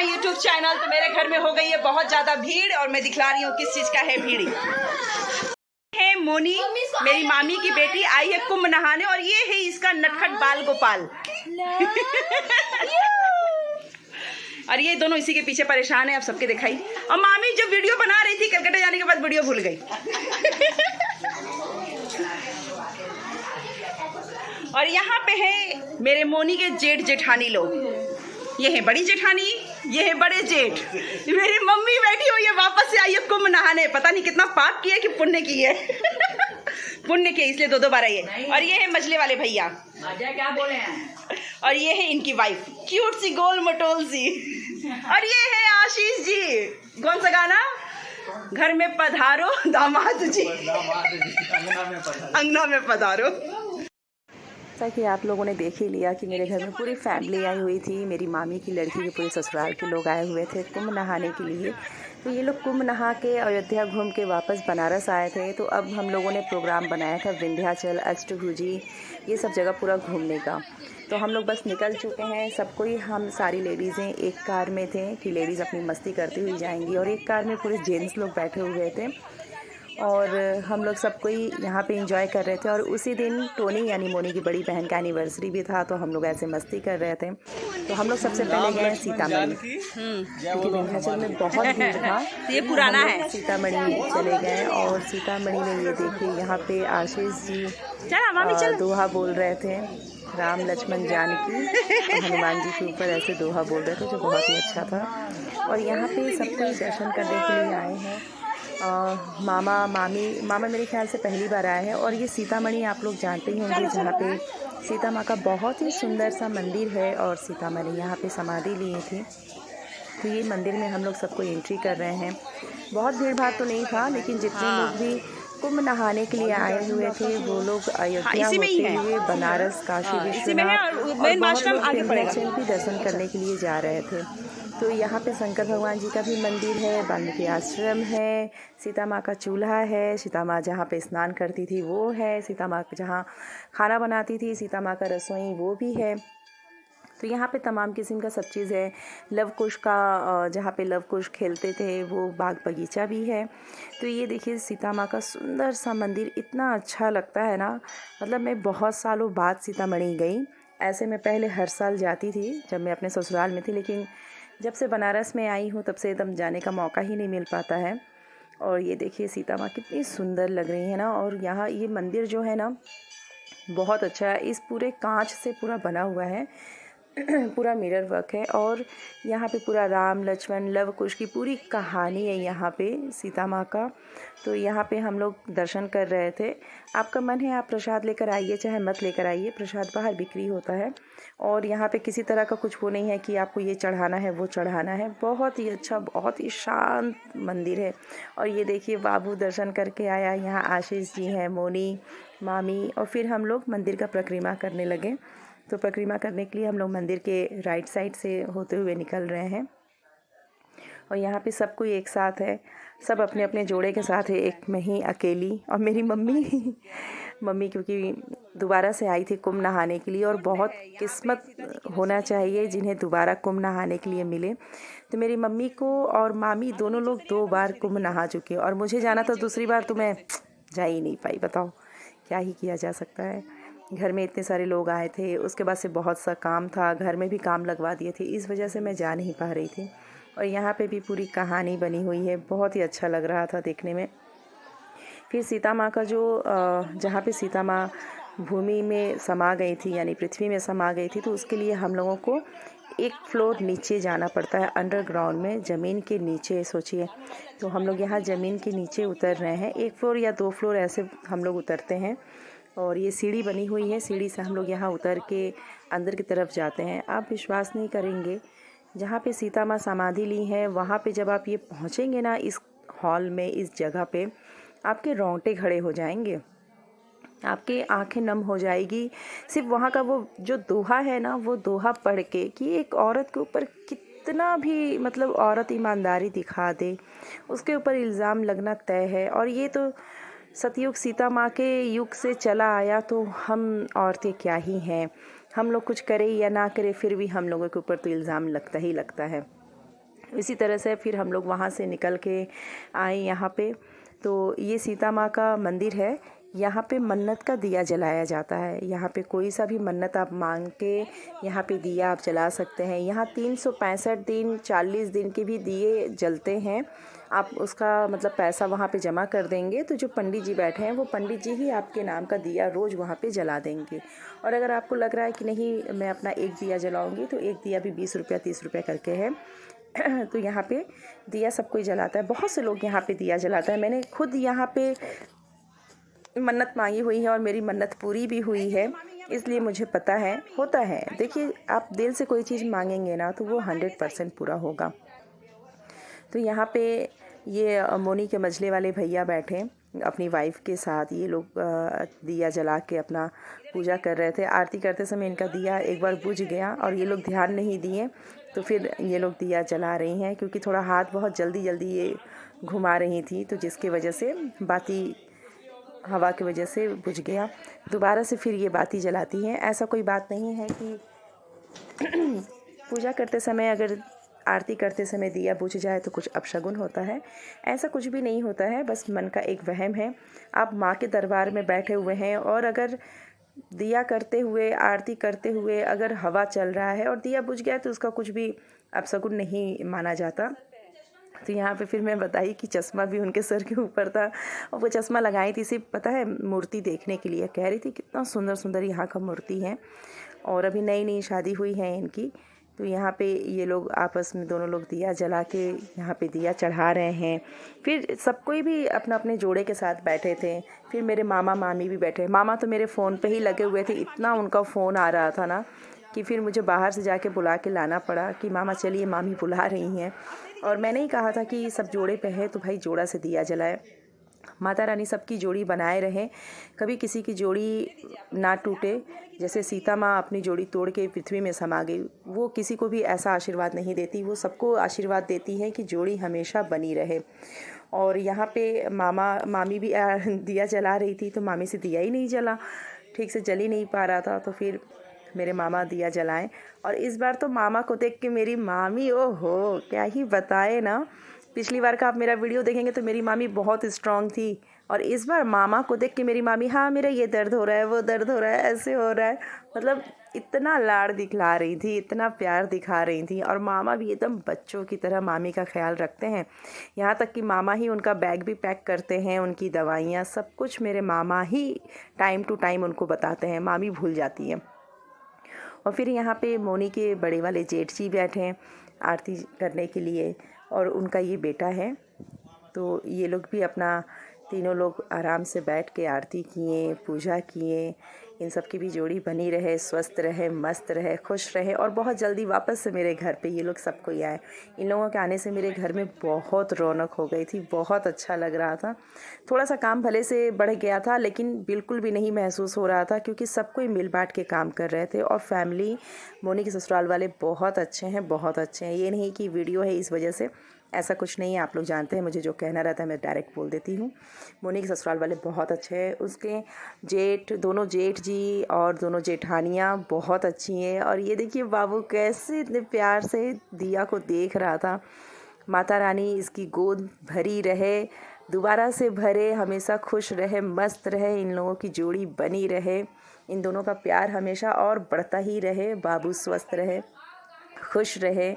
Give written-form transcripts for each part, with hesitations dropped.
YouTube channel. तो मेरे घर में हो गई है बहुत ज्यादा भीड़ और मैं दिखला रही हूँ किस चीज का है भीड़। है मोनी, मेरी मामी की बेटी, आई है कुंभ नहाने और ये है इसका नटखट बाल गोपाल। और ये दोनों इसी के पीछे परेशान है। अब सबके दिखाई। और मामी जो वीडियो बना रही थी कलकत्ता जाने के बाद वीडियो भूल गई। और यहाँ पे है मेरे मोनी के जेठ जेठानी लोग। ये है बड़ी जेठानी, ये है बड़े जेठ। मेरी मम्मी बैठी हुई है, वापस से आई है कुंभ नहाने। पता नहीं कितना पाप किया कि पुण्य की है। पुण्य के इसलिए दो बार आई है। और ये है मजले वाले भैया, क्या बोले हैं। और ये है इनकी वाइफ, क्यूट सी गोल मटोल सी। और ये है आशीष जी। कौन सा गाना? घर में पधारो दामाद जी, अंगना में पधारो। जैसा कि आप लोगों ने देख ही लिया कि मेरे घर में पूरी फैमिली आई हुई थी। मेरी मामी की लड़की के पूरे ससुराल के लोग आए हुए थे कुंभ नहाने के लिए। तो ये लोग कुंभ नहा के अयोध्या घूम के वापस बनारस आए थे। तो अब हम लोगों ने प्रोग्राम बनाया था विंध्याचल, अष्टभुजी, ये सब जगह पूरा घूमने का। तो हम लोग बस निकल चुके हैं। सब कोई, हम सारी लेडीज़ें एक कार में थे कि लेडीज़ अपनी मस्ती करती हुई जाएंगी, और एक कार में पूरे जेंट्स लोग बैठे हुए थे। और हम लोग सब कोई यहाँ पे एंजॉय कर रहे थे। और उसी दिन टोनी यानी मोनी की बड़ी बहन का एनिवर्सरी भी था। तो हम लोग ऐसे मस्ती कर रहे थे। तो हम लोग सबसे पहले गए सीतामढ़ी, क्योंकि विंध्याचल में बहुत भीड़ था। ये पुराना है। सीतामढ़ी चले गए और सीतामढ़ी में ये देखिए यहाँ पे आशीष जी दोहा बोल रहे थे, राम लक्ष्मण जानकी, हनुमान जी के ऊपर ऐसे दोहा बोल रहे थे, जो बहुत ही अच्छा था। और यहाँ पे सब कोई दर्शन करने के लिए आए हैं। मामा मेरे ख्याल से पहली बार आए हैं। और ये सीतामढ़ी आप लोग जानते ही होंगे, जहाँ पे सीता माँ का बहुत ही सुंदर सा मंदिर है। और सीतामढ़ी यहाँ पे समाधि लिए थी। तो ये मंदिर में हम लोग सबको एंट्री कर रहे हैं। बहुत भीड़ भाड़ तो नहीं था, लेकिन जितने लोग भी कुंभ नहाने के लिए आए हुए थे वो लोग अयोध्या होते हुए बनारस, काशी विश्वनाथ और बहुत लोग विंध्याचल भी दर्शन करने के लिए जा रहे थे। तो यहाँ पे शंकर भगवान जी का भी मंदिर है, वाल्मीकि आश्रम है, सीता माँ का चूल्हा है, सीता माँ जहाँ पे स्नान करती थी वो है, सीता माँ जहाँ खाना बनाती थी सीता माँ का रसोई वो भी है। तो यहाँ पे तमाम किस्म का सब चीज़ है। लव कुश का, जहाँ पे लव कुश खेलते थे वो बाग बगीचा भी है। तो ये देखिए सीता माँ का सुंदर सा मंदिर, इतना अच्छा लगता है ना। मतलब मैं बहुत सालों बाद सीतामढ़ी गई। ऐसे मैं पहले हर साल जाती थी जब मैं अपने ससुराल में थी, लेकिन जब से बनारस में आई हूँ तब से एकदम जाने का मौका ही नहीं मिल पाता है। और ये देखिए सीता माँ कितनी सुंदर लग रही है ना। और यहाँ ये मंदिर जो है ना बहुत अच्छा है। इस पूरे कांच से पूरा बना हुआ है, पूरा मिरर वर्क है। और यहाँ पे पूरा राम लक्ष्मण लव कुश की पूरी कहानी है यहाँ पे सीता माँ का। तो यहाँ पे हम लोग दर्शन कर रहे थे। आपका मन है आप प्रसाद लेकर आइए, चाहे मत लेकर आइए, प्रसाद बाहर बिक्री होता है। और यहाँ पे किसी तरह का कुछ वो नहीं है कि आपको ये चढ़ाना है वो चढ़ाना है। बहुत ही अच्छा, बहुत ही शांत मंदिर है। और ये देखिए बाबू दर्शन करके आया। यहाँ आशीष जी हैं, मोनी, मामी, और फिर हम लोग मंदिर का परिक्रमा करने लगे। तो परिक्रमा करने के लिए हम लोग मंदिर के राइट साइड से होते हुए निकल रहे हैं। और यहाँ पे सब कोई एक साथ है, सब अपने अपने जोड़े के साथ है, एक मैं ही अकेली और मेरी मम्मी। मम्मी क्योंकि दोबारा से आई थी कुंभ नहाने के लिए, और बहुत किस्मत होना चाहिए जिन्हें दोबारा कुंभ नहाने के लिए मिले। तो मेरी मम्मी को और मामी दोनों लोग 2 बार कुंभ नहा चुके हैं, और मुझे जाना था दूसरी बार, तो मैं जा ही नहीं पाई। बताओ क्या ही किया जा सकता है। घर में इतने सारे लोग आए थे, उसके बाद से बहुत सा काम था, घर में भी काम लगवा दिए थे, इस वजह से मैं जा नहीं पा रही थी। और यहाँ पे भी पूरी कहानी बनी हुई है, बहुत ही अच्छा लग रहा था देखने में। फिर सीता माँ का जो जहाँ पे सीता माँ भूमि में समा गई थी यानी पृथ्वी में समा गई थी, तो उसके लिए हम लोगों को 1 फ्लोर नीचे जाना पड़ता है, अंडरग्राउंड में, ज़मीन के नीचे। सोचिए, तो हम लोग यहाँ ज़मीन के नीचे उतर रहे हैं। 1 फ्लोर या 2 फ्लोर ऐसे हम लोग उतरते हैं। और ये सीढ़ी बनी हुई है, सीढ़ी से हम लोग यहाँ उतर के अंदर की तरफ जाते हैं। आप विश्वास नहीं करेंगे, जहाँ पे सीता माँ समाधि ली है वहाँ पे जब आप ये पहुँचेंगे ना, इस हॉल में, इस जगह पे, आपके रोंगटे खड़े हो जाएंगे, आपकी आंखें नम हो जाएगी। सिर्फ वहाँ का वो जो दोहा है ना, वो दोहा पढ़ के कि एक औरत के ऊपर कितना भी मतलब औरत ईमानदारी दिखा दे, उसके ऊपर इल्ज़ाम लगना तय है। और ये तो सतयुग सीता माँ के युग से चला आया, तो हम औरतें क्या ही हैं, हम लोग कुछ करें या ना करें फिर भी हम लोगों के ऊपर तो इल्ज़ाम लगता ही लगता है। इसी तरह से फिर हम लोग वहाँ से निकल के आए यहाँ पे। तो ये सीता माँ का मंदिर है। यहाँ पे मन्नत का दिया जलाया जाता है। यहाँ पे कोई सा भी मन्नत आप मांग के यहाँ पे दिया आप जला सकते हैं। यहाँ 365 दिन 40 दिन के भी दिए जलते हैं। आप उसका मतलब पैसा वहाँ पे जमा कर देंगे तो जो पंडित जी बैठे हैं वो पंडित जी ही आपके नाम का दिया रोज़ वहाँ पे जला देंगे। और अगर आपको लग रहा है कि नहीं मैं अपना एक दिया जलाऊँगी तो एक दिया भी 20 रुपया 30 रुपया करके है। तो यहाँ पे दिया सब कोई जलाता है। बहुत से लोग यहाँ पे दिया जलाता है। मैंने खुद यहाँ पे मन्नत मांगी हुई है और मेरी मन्नत पूरी भी हुई है, इसलिए मुझे पता है होता है। देखिए आप दिल से कोई चीज़ मांगेंगे ना तो वो 100% पूरा होगा। तो यहाँ पे ये मोनी के मझले वाले भैया बैठे अपनी वाइफ के साथ। ये लोग दिया जला के अपना पूजा कर रहे थे। आरती करते समय इनका दिया एक बार बुझ गया और ये लोग ध्यान नहीं दिए, तो फिर ये लोग दिया जला रही हैं क्योंकि थोड़ा हाथ बहुत जल्दी जल्दी ये घुमा रही थी, तो जिसकी वजह से बाती हवा की वजह से बुझ गया। दोबारा से फिर ये बाती जलाती हैं। ऐसा कोई बात नहीं है कि पूजा करते समय अगर आरती करते समय दिया बुझ जाए तो कुछ अपशगुन होता है। ऐसा कुछ भी नहीं होता है, बस मन का एक वहम है। आप माँ के दरबार में बैठे हुए हैं और अगर दिया करते हुए आरती करते हुए अगर हवा चल रहा है और दिया बुझ गया तो उसका कुछ भी अपशगुन नहीं माना जाता। तो यहाँ पे फिर मैं बताई कि चश्मा भी उनके सर के ऊपर था और वो चश्मा लगाई थी सिर्फ पता है मूर्ति देखने के लिए। कह रही थी कितना सुंदर सुंदर यहाँ का मूर्ति है और अभी नई नई शादी हुई है इनकी। तो यहाँ पे ये लोग आपस में दोनों लोग दिया जला के यहाँ पे दिया चढ़ा रहे हैं। फिर सब कोई भी अपना अपने जोड़े के साथ बैठे थे। फिर मेरे मामा मामी भी बैठे। मामा तो मेरे फ़ोन पे ही लगे हुए थे, इतना उनका फ़ोन आ रहा था ना कि फिर मुझे बाहर से जाके बुला के लाना पड़ा कि मामा चलिए मामी बुला रही हैं। और मैंने ही कहा था कि सब जोड़े पे है तो भाई जोड़ा से दिया जलाए। माता रानी सबकी जोड़ी बनाए रहे, कभी किसी की जोड़ी ना टूटे। जैसे सीता माँ अपनी जोड़ी तोड़ के पृथ्वी में समा गई, वो किसी को भी ऐसा आशीर्वाद नहीं देती। वो सबको आशीर्वाद देती हैं कि जोड़ी हमेशा बनी रहे। और यहाँ पे मामा मामी भी दिया जला रही थी तो मामी से दिया ही नहीं जला, ठीक से जल ही नहीं पा रहा था। तो फिर मेरे मामा दिया जलाएं और इस बार तो मामा को देख के मेरी मामी ओहो क्या ही बताए ना। पिछली बार का आप मेरा वीडियो देखेंगे तो मेरी मामी बहुत स्ट्रांग थी और इस बार मामा को देख के मेरी मामी हाँ मेरा ये दर्द हो रहा है वो दर्द हो रहा है ऐसे हो रहा है, मतलब इतना लाड़ दिखला रही थी, इतना प्यार दिखा रही थी। और मामा भी एकदम बच्चों की तरह मामी का ख्याल रखते हैं। यहाँ तक कि मामा ही उनका बैग भी पैक करते हैं, उनकी दवाइयाँ सब कुछ मेरे मामा ही टाइम टू टाइम उनको बताते हैं, मामी भूल जाती हैं। और फिर यहाँ पे मोनी के बड़े वाले जेठ जी बैठे हैं आरती करने के लिए और उनका ये बेटा है। तो ये लोग भी अपना तीनों लोग आराम से बैठ के आरती किए, पूजा किए। इन सब की भी जोड़ी बनी रहे, स्वस्थ रहे, मस्त रहे, खुश रहे। और बहुत जल्दी वापस से मेरे घर पे ये लोग सबको ही आए। इन लोगों के आने से मेरे घर में बहुत रौनक हो गई थी, बहुत अच्छा लग रहा था। थोड़ा सा काम भले से बढ़ गया था लेकिन बिल्कुल भी नहीं महसूस हो रहा था क्योंकि सब कोई मिल बांट के काम कर रहे थे। और फैमिली मोनी के ससुराल वाले बहुत अच्छे हैं, बहुत अच्छे हैं। ये नहीं कि वीडियो है इस वजह से, ऐसा कुछ नहीं है। आप लोग जानते हैं मुझे जो कहना रहता है मैं डायरेक्ट बोल देती हूँ। मोनी के ससुराल वाले बहुत अच्छे हैं। उसके जेठ, दोनों जेठ जी और दोनों जेठानियाँ बहुत अच्छी हैं। और ये देखिए बाबू कैसे इतने प्यार से दिया को देख रहा था। माता रानी इसकी गोद भरी रहे, दोबारा से भरे, हमेशा खुश रहे, मस्त रहे, इन लोगों की जोड़ी बनी रहे, इन दोनों का प्यार हमेशा और बढ़ता ही रहे। बाबू स्वस्थ रहे, खुश रहे,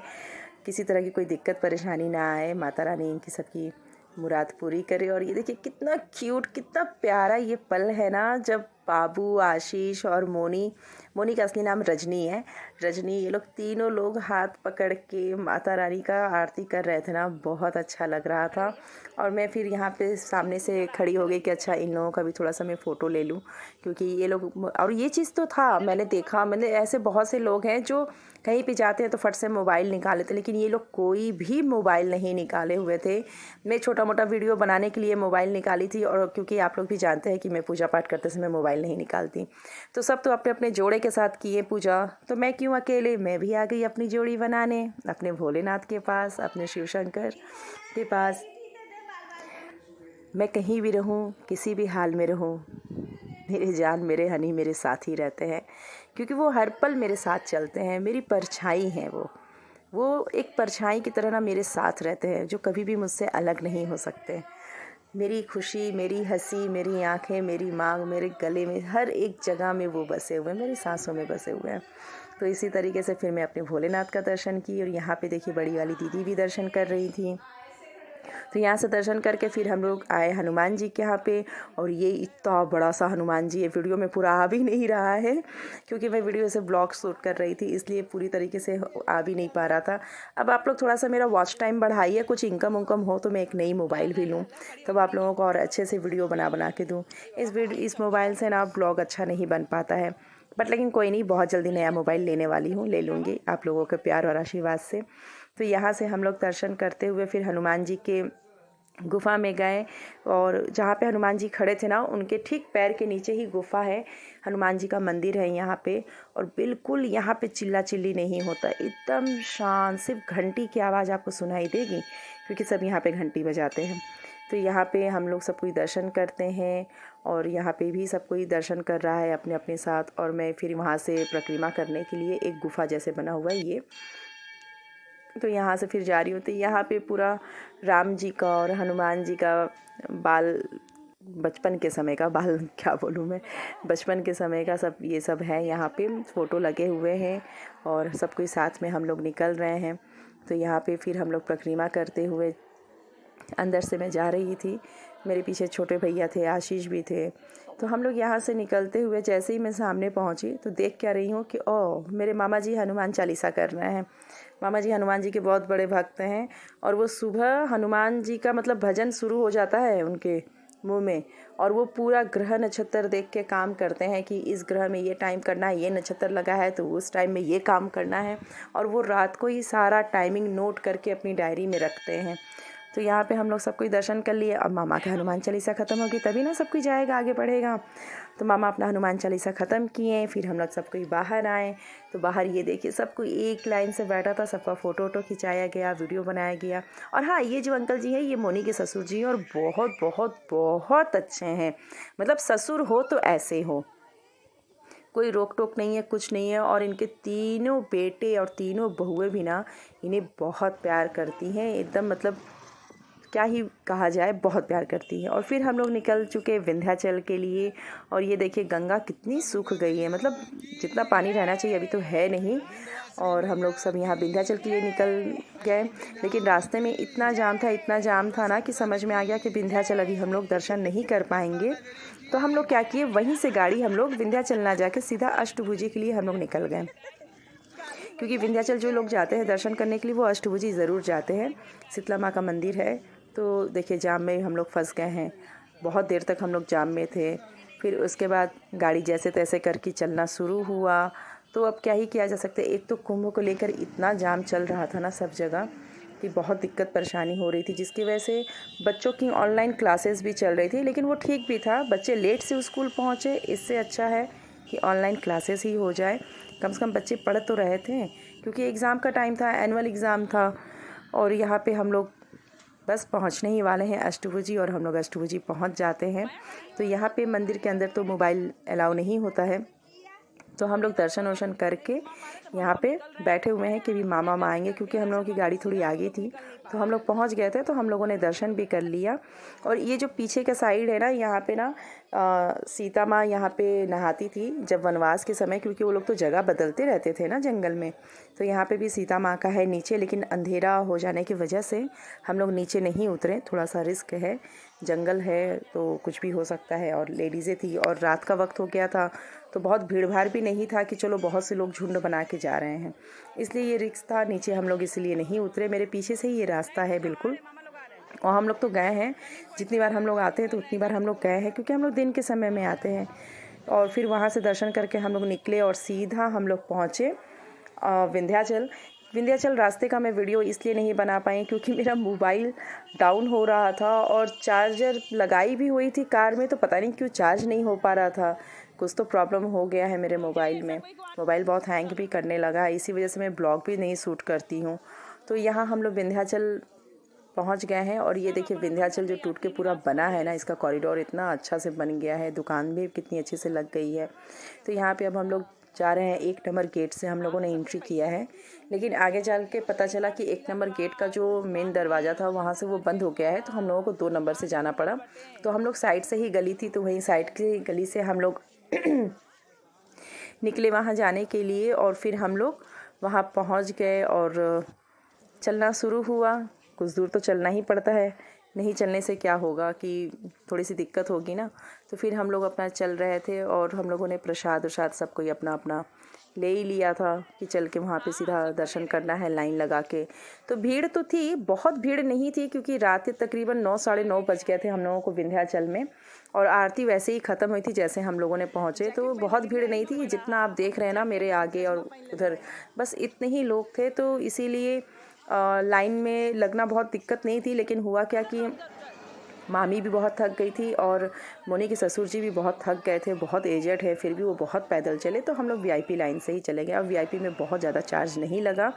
किसी तरह की कोई दिक्कत परेशानी ना आए। माता रानी इनकी सबकी मुराद पूरी करे। और ये देखिए कितना क्यूट, कितना प्यारा ये पल है ना जब बाबू, आशीष और मोनी का असली नाम रजनी है, रजनी, ये लोग तीनों लोग हाथ पकड़ के माता रानी का आरती कर रहे थे ना, बहुत अच्छा लग रहा था। और मैं फिर यहाँ पे सामने से खड़ी हो गई कि अच्छा इन लोगों का भी थोड़ा सा मैं फ़ोटो ले लूँ क्योंकि ये लोग, और ये चीज़ तो था मैंने देखा, मैंने ऐसे बहुत से लोग हैं जो कहीं पे जाते हैं तो फट से मोबाइल निकाल लेते, लेकिन ये लोग कोई भी मोबाइल नहीं निकाले हुए थे। मैं छोटा मोटा वीडियो बनाने के लिए मोबाइल निकाली थी और क्योंकि आप लोग भी जानते हैं कि मैं पूजा पाठ करते समय मोबाइल नहीं निकालती, तो सब तो अपने अपने जोड़े के साथ किए पूजा, तो मैं क्यों अकेले। मैं भी आ गई अपनी जोड़ी बनाने अपने भोलेनाथ के पास, अपने शिव शंकर के पास। मैं कहीं भी रहूं, किसी भी हाल में रहूं, मेरे जान मेरे हनी मेरे साथ ही रहते हैं क्योंकि वो हर पल मेरे साथ चलते हैं, मेरी परछाई हैं वो। वो एक परछाई की तरह ना मेरे साथ रहते हैं, जो कभी भी मुझसे अलग नहीं हो सकते। मेरी खुशी, मेरी हँसी, मेरी आँखें, मेरी माँग, मेरे गले में, हर एक जगह में वो बसे हुए हैं, मेरी सांसों में बसे हुए हैं। तो इसी तरीके से फिर मैं अपने भोलेनाथ का दर्शन की और यहाँ पे देखिए बड़ी वाली दीदी भी दर्शन कर रही थी। तो यहाँ से दर्शन करके फिर हम लोग आए हनुमान जी के यहाँ पे, और ये इतना बड़ा सा हनुमान जी है, वीडियो में पूरा आ भी नहीं रहा है क्योंकि मैं वीडियो से ब्लॉग शूट कर रही थी, इसलिए पूरी तरीके से आ भी नहीं पा रहा था। अब आप लोग थोड़ा सा मेरा वॉच टाइम बढ़ाइए, कुछ इनकम उनकम हो तो मैं एक नई मोबाइल भी लूँ, तब आप लोगों को और अच्छे से वीडियो बना के दूँ। इस मोबाइल से ना ब्लॉग अच्छा नहीं बन पाता है, बट लेकिन कोई नहीं, बहुत जल्दी नया मोबाइल लेने वाली हूँ, ले लूँगी आप लोगों के प्यार और आशीर्वाद से। तो यहाँ से हम लोग दर्शन करते हुए फिर हनुमान जी के गुफ़ा में गए, और जहाँ पे हनुमान जी खड़े थे ना, उनके ठीक पैर के नीचे ही गुफ़ा है, हनुमान जी का मंदिर है यहाँ पे। और बिल्कुल यहाँ पे चिल्ला चिल्ली नहीं होता, एकदम शांत, सिर्फ घंटी की आवाज़ आपको सुनाई देगी क्योंकि सब यहाँ पे घंटी बजाते हैं। तो यहाँ पे हम लोग सब कोई दर्शन करते हैं, और यहाँ पे भी सब कोई दर्शन कर रहा है अपने अपने साथ, और मैं फिर वहाँ से परिक्रमा करने के लिए, एक गुफ़ा जैसे बना हुआ है ये, तो यहाँ से फिर जा रही हूँ। तो यहाँ पे पूरा राम जी का और हनुमान जी का बचपन के समय का क्या बोलूँ मैं, बचपन के समय का सब ये सब है, यहाँ पे फ़ोटो लगे हुए हैं और सब कोई साथ में हम लोग निकल रहे हैं। तो यहाँ पे फिर हम लोग परिक्रमा करते हुए अंदर से मैं जा रही थी, मेरे पीछे छोटे भैया थे, आशीष भी थे। तो हम लोग यहाँ से निकलते हुए जैसे ही मैं सामने पहुँची तो देख क्या रही हूँ कि ओह, मेरे मामा जी हनुमान चालीसा कर रहे हैं। मामा जी हनुमान जी के बहुत बड़े भक्त हैं, और वो सुबह हनुमान जी का मतलब भजन शुरू हो जाता है उनके मुंह में, और वो पूरा ग्रह नक्षत्र देख के काम करते हैं कि इस ग्रह में ये टाइम करना है, ये नक्षत्र लगा है तो उस टाइम में ये काम करना है, और वो रात को ही सारा टाइमिंग नोट करके अपनी डायरी में रखते हैं। तो यहाँ पे हम लोग सब कोई दर्शन कर लिए। अब मामा का हनुमान चालीसा ख़त्म होगी तभी ना सब कोई जाएगा, आगे बढ़ेगा। तो मामा अपना हनुमान चालीसा ख़त्म किए, फिर हम लोग सब कोई बाहर आए। तो बाहर ये देखिए सब कोई एक लाइन से बैठा था, सबका फ़ोटो वोटो खिंचाया गया, वीडियो बनाया गया। और हाँ, ये जो अंकल जी हैं ये मोनी के ससुर जी हैं, और बहुत बहुत बहुत अच्छे हैं। मतलब ससुर हो तो ऐसे हो, कोई रोक टोक नहीं है, कुछ नहीं है। और इनके तीनों बेटे और तीनों बहुएं भी ना इन्हें बहुत प्यार करती हैं, एकदम मतलब क्या ही कहा जाए, बहुत प्यार करती है। और फिर हम लोग निकल चुके विंध्याचल के लिए, और ये देखिए गंगा कितनी सूख गई है, मतलब जितना पानी रहना चाहिए अभी तो है नहीं। और हम लोग सब यहाँ विंध्याचल के लिए निकल गए, लेकिन रास्ते में इतना जाम था ना कि समझ में आ गया कि विंध्याचल अभी हम लोग दर्शन नहीं कर पाएंगे। तो हम लोग क्या किए, वहीं से गाड़ी हम लोग विंध्याचल ना जाके सीधा अष्टभुजी के लिए हम लोग निकल गए, क्योंकि विंध्याचल जो लोग जाते हैं दर्शन करने के लिए वो अष्टभुजी ज़रूर जाते हैं। शीतला माँ का मंदिर है। तो देखिए जाम में हम लोग फंस गए हैं, बहुत देर तक हम लोग जाम में थे। फिर उसके बाद गाड़ी जैसे तैसे करके चलना शुरू हुआ। तो अब क्या ही किया जा सकता है, एक तो कुंभ को लेकर इतना जाम चल रहा था ना सब जगह कि बहुत दिक्कत परेशानी हो रही थी, जिसकी वजह से बच्चों की ऑनलाइन क्लासेस भी चल रही थी। लेकिन वो ठीक भी था, बच्चे लेट से स्कूल पहुँचे, इससे अच्छा है कि ऑनलाइन क्लासेस ही हो जाए। कम से कम बच्चे पढ़ तो रहे थे, क्योंकि एग्ज़ाम का टाइम था, एनुअल एग्ज़ाम था। और यहाँ पे हम लोग बस पहुँचने ही वाले हैं अष्टभुजी, और हम लोग अष्टभुजी पहुँच जाते हैं। तो यहाँ पे मंदिर के अंदर तो मोबाइल अलाउ नहीं होता है, तो हम लोग दर्शन वर्शन करके यहाँ पे बैठे हुए हैं कि भी मामा आएंगे, क्योंकि हम लोगों की गाड़ी थोड़ी आगे थी। तो हम लोग पहुँच गए थे, तो हम लोगों ने दर्शन भी कर लिया। और ये जो पीछे का साइड है ना, यहाँ पे ना सीता माँ यहाँ पे नहाती थी जब वनवास के समय, क्योंकि वो लोग तो जगह बदलते रहते थे ना जंगल में। तो यहाँ पे भी सीता माँ का है नीचे, लेकिन अंधेरा हो जाने की वजह से हम लोग नीचे नहीं उतरे, थोड़ा सा रिस्क है, जंगल है तो कुछ भी हो सकता है। और लेडीज़ें थी और रात का वक्त हो गया था, तो बहुत भीड़ भाड़ भी नहीं था कि चलो बहुत से लोग झुंड बना के जा रहे हैं, इसलिए ये रिस्क था। नीचे हम लोग इसलिए नहीं उतरे, मेरे पीछे से ही ये रास्ता है बिल्कुल। और हम लोग तो गए हैं, जितनी बार हम लोग आते हैं तो उतनी बार हम लोग गए हैं, क्योंकि हम लोग दिन के समय में आते हैं। और फिर वहाँ से दर्शन करके हम लोग निकले और सीधा हम लोग पहुँचे विंध्याचल रास्ते का मैं वीडियो इसलिए नहीं बना पाई क्योंकि मेरा मोबाइल डाउन हो रहा था, और चार्जर लगाई भी हुई थी कार में, तो पता नहीं क्यों चार्ज नहीं हो पा रहा था। कुछ तो प्रॉब्लम हो गया है मेरे मोबाइल में, मोबाइल बहुत हैंग भी करने लगा है, इसी वजह से मैं ब्लॉग भी नहीं शूट करती हूँ। तो यहाँ हम लोग विंध्याचल पहुँच गए हैं, और ये देखिए विंध्याचल जो टूट के पूरा बना है ना, इसका कॉरिडोर इतना अच्छा से बन गया है, दुकान भी कितनी अच्छे से लग गई है। तो यहाँ पे अब हम लोग जा रहे हैं 1 नंबर गेट से हम लोगों ने एंट्री किया है, लेकिन आगे चल के पता चला कि 1 नंबर गेट का जो मेन दरवाज़ा था वहाँ से वो बंद हो गया है, तो हम लोगों को 2 नंबर से जाना पड़ा। तो हम लोग साइड से ही गली थी, तो वहीं साइड की गली से हम लोग निकले वहाँ जाने के लिए, और फिर हम लोग वहाँ पहुँच गए और चलना शुरू हुआ। कुछ दूर तो चलना ही पड़ता है, नहीं चलने से क्या होगा कि थोड़ी सी दिक्कत होगी ना। तो फिर हम लोग अपना चल रहे थे और हम लोगों ने प्रसाद वरसाद सब कोई अपना अपना ले ही लिया था कि चल के वहाँ पे सीधा दर्शन करना है लाइन लगा के। तो भीड़ तो थी, बहुत भीड़ नहीं थी क्योंकि रात के तकरीबन 9 साढ़े 9 बज गए थे हम लोगों को विंध्याचल में, और आरती वैसे ही ख़त्म हुई थी जैसे हम लोगों ने पहुँचे। तो बहुत भीड़ नहीं थी, जितना आप देख रहे हैं ना मेरे आगे और उधर, बस इतने ही लोग थे। तो इसीलिए लाइन में लगना बहुत दिक्कत नहीं थी। लेकिन हुआ क्या कि मामी भी बहुत थक गई थी और मोनी के ससुर जी भी बहुत थक गए थे, बहुत एजेड है, फिर भी वो बहुत पैदल चले। तो हम लोग वीआईपी लाइन से ही चले गए। अब वीआईपी में बहुत ज़्यादा चार्ज नहीं लगा,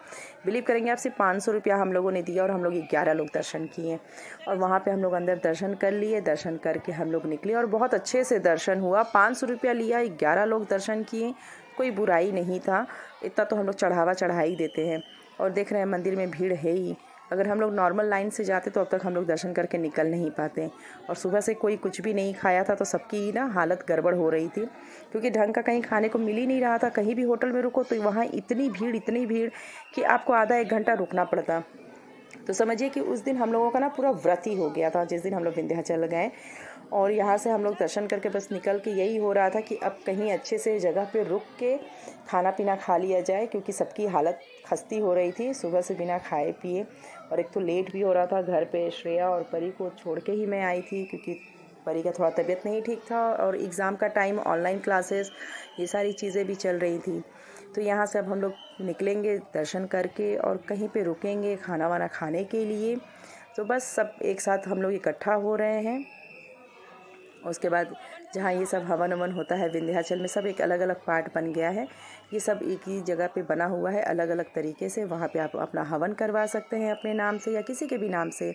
बिलीव करेंगे आप, सिर्फ 500 रुपया हम लोगों ने दिया और हम लोग 11 लोग दर्शन किए। और वहाँ पे हम लोग अंदर दर्शन कर लिए, दर्शन करके हम लोग निकले और बहुत अच्छे से दर्शन हुआ। 500 रुपया लिया, 11 लोग दर्शन किए, कोई बुराई नहीं था। इतना तो हम लोग चढ़ावा चढ़ा ही देते हैं। और देख रहे हैं मंदिर में भीड़ है ही, अगर हम लोग नॉर्मल लाइन से जाते तो अब तक हम लोग दर्शन करके निकल नहीं पाते। और सुबह से कोई कुछ भी नहीं खाया था, तो सबकी ना हालत गड़बड़ हो रही थी क्योंकि ढंग का कहीं खाने को मिल ही नहीं रहा था। कहीं भी होटल में रुको तो वहाँ इतनी भीड़ कि आपको आधा 1 घंटा रुकना पड़ता। तो समझिए कि उस दिन हम लोगों का ना पूरा व्रत ही हो गया था जिस दिन हम लोग विंध्याचल गए। और यहाँ से हम लोग दर्शन करके बस निकल के यही हो रहा था कि अब कहीं अच्छे से जगह पे रुक के खाना पीना खा लिया जाए, क्योंकि सबकी हालत खस्ती हो रही थी सुबह से बिना खाए पिए। और एक तो लेट भी हो रहा था घर पे, श्रेया और परी को छोड़ के ही मैं आई थी क्योंकि परी का थोड़ा तबीयत नहीं ठीक था और एग्ज़ाम का टाइम, ऑनलाइन क्लासेस, ये सारी चीज़ें भी चल रही थी। तो यहाँ से अब हम लोग निकलेंगे दर्शन करके और कहीं पे रुकेंगे खाना वाना खाने के लिए। तो बस सब एक साथ हम लोग इकट्ठा हो रहे हैं। उसके बाद जहाँ ये सब हवन ववन होता है विंध्याचल में, सब एक अलग अलग पार्ट बन गया है। ये सब एक ही जगह पे बना हुआ है अलग अलग तरीके से। वहाँ पे आप अपना हवन करवा सकते हैं अपने नाम से या किसी के भी नाम से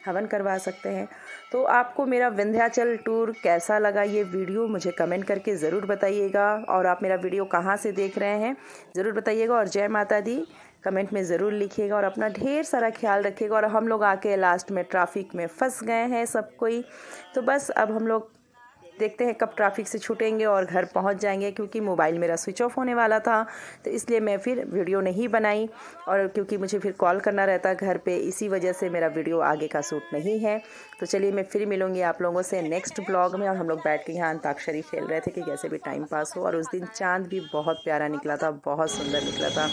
हवन करवा सकते हैं। तो आपको मेरा विंध्याचल टूर कैसा लगा ये वीडियो मुझे कमेंट करके ज़रूर बताइएगा। और आप मेरा वीडियो कहाँ से देख रहे हैं ज़रूर बताइएगा। और जय माता दी कमेंट में ज़रूर लिखिएगा और अपना ढेर सारा ख्याल रखिएगा। और हम लोग आके लास्ट में ट्रैफिक में फंस गए हैं सब कोई। तो बस अब हम लोग देखते हैं कब ट्रैफिक से छूटेंगे और घर पहुंच जाएंगे, क्योंकि मोबाइल मेरा स्विच ऑफ होने वाला था तो इसलिए मैं फिर वीडियो नहीं बनाई। और क्योंकि मुझे फिर कॉल करना रहता घर पे, इसी वजह से मेरा वीडियो आगे का शूट नहीं है। तो चलिए मैं फिर मिलूँगी आप लोगों से नेक्स्ट ब्लॉग में। और हम लोग बैठ के यहाँ अंताक्षरी खेल रहे थे कि कैसे भी टाइम पास हो। और उस दिन चाँद भी बहुत प्यारा निकला था, बहुत सुंदर निकला था।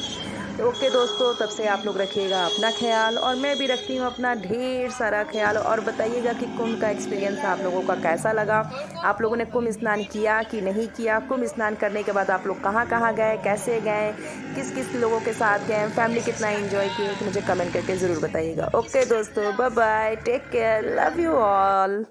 तो ओके दोस्तों, तब से आप लोग रखिएगा अपना ख्याल और मैं भी रखती हूँ अपना ढेर सारा ख्याल। और बताइएगा कि कुंभ का एक्सपीरियंस आप लोगों का कैसा लगा। आप लोगों ने कुंभ स्नान किया कि नहीं किया, कुंभ स्नान करने के बाद आप लोग कहाँ कहाँ गए, कैसे गए, किस किस लोगों के साथ गए, फैमिली कितना एंजॉय किए, तो मुझे कमेंट करके ज़रूर बताइएगा। ओके दोस्तों, bye bye, take care, love you all.